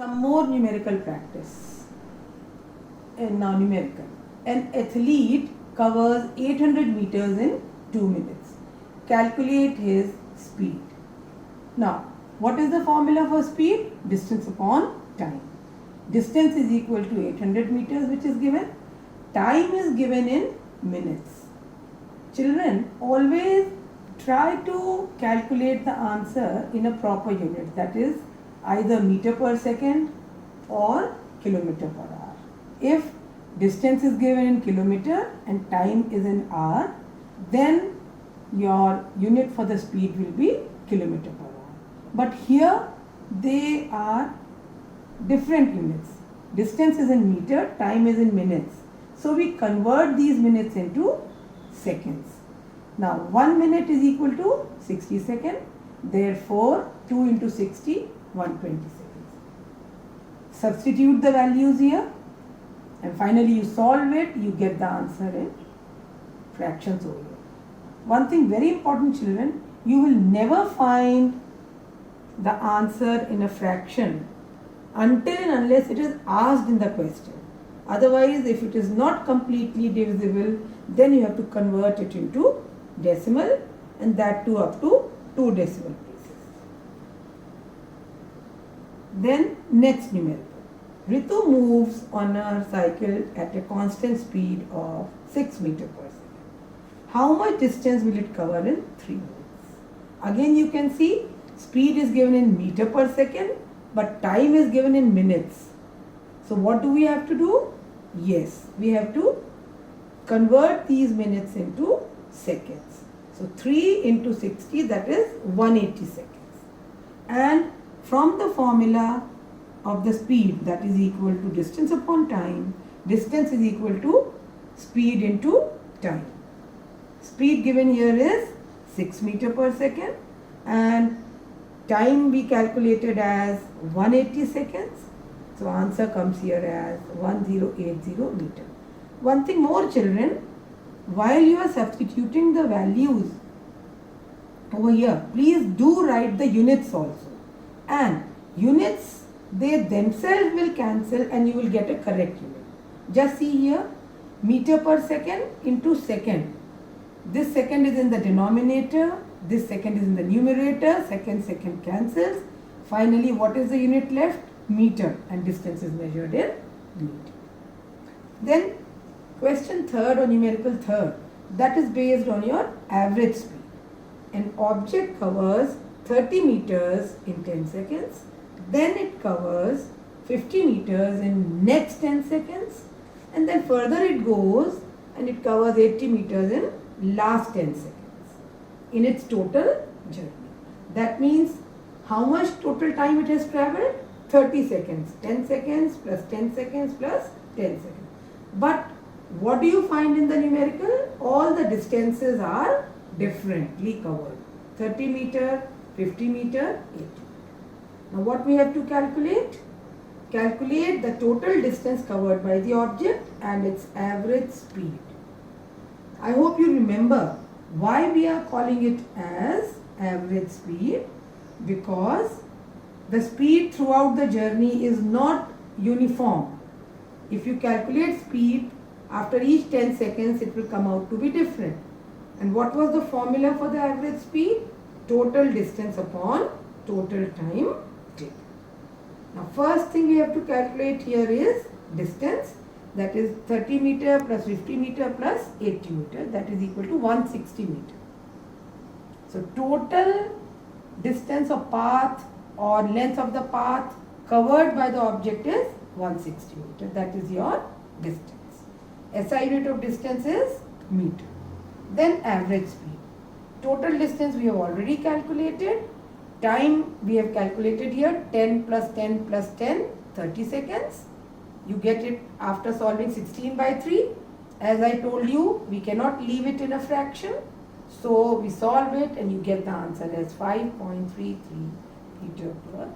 Some more numerical practice. And now numerical. An athlete covers 800 meters in 2 minutes. Calculate his speed. Now, what is the formula for speed? Distance upon time. Distance is equal to 800 meters, which is given. Time is given in minutes. Children, always try to calculate the answer in a proper unit, that is either meter per second or kilometer per hour. If distance is given in kilometer and time is in hour, then your unit for the speed will be kilometer per hour. But here they are different units. Distance is in meter, time is in minutes. So we convert these minutes into seconds. Now 1 minute is equal to 60 seconds. Therefore 2 into 60, 120 seconds. Substitute the values here and finally you solve it, you get the answer in fractions over here. One thing very important, children, you will never find the answer in a fraction until and unless it is asked in the question. Otherwise, if it is not completely divisible, then you have to convert it into decimal, and that too up to 2 decimal places. Then next numerical. Ritu moves on a cycle at a constant speed of 6 meters per second. How much distance will it cover in 3 minutes? Again you can see speed is given in meter per second, but time is given in minutes. So what do we have to do? Yes, we have to convert these minutes into seconds. So 3 into 60, that is 180 seconds. And from the formula of the speed, that is equal to distance upon time, distance is equal to speed into time. Speed given here is 6 meters per second and time we calculated as 180 seconds. So answer comes here as 1080 meter. One thing more, children, while you are substituting the values over here, please do write the units also. And units, they themselves will cancel and you will get a correct unit. Just see here, meter per second into second. This second is in the denominator, this second is in the numerator, second cancels. Finally, what is the unit left? Meter, and distance is measured in meter. Then question third or numerical third, that is based on your average speed. An object covers 30 meters in 10 seconds, then it covers 50 meters in next 10 seconds, and then further it goes and it covers 80 meters in last 10 seconds in its total journey. That means how much total time it has travelled? 30 seconds, 10 seconds plus 10 seconds plus 10 seconds. But what do you find in the numerical? All the distances are differently covered. 30 meter, 50 meter, 80 meter. Now what we have to calculate? Calculate the total distance covered by the object and its average speed. I hope you remember why we are calling it as average speed, because the speed throughout the journey is not uniform. If you calculate speed, after each 10 seconds it will come out to be different. And what was the formula for the average speed? Total distance upon total time taken. Now first thing we have to calculate here is distance, that is 30 meter plus 50 meter plus 80 meter, that is equal to 160 meter. So total distance of path or length of the path covered by the object is 160 meter, that is your distance. SI unit of distance is meter. Then average speed. Total distance we have already calculated. Time we have calculated here, 10 plus 10 plus 10, 30 seconds. You get it after solving 16 by 3. As I told you, we cannot leave it in a fraction. So we solve it and you get the answer as 5.33 meter per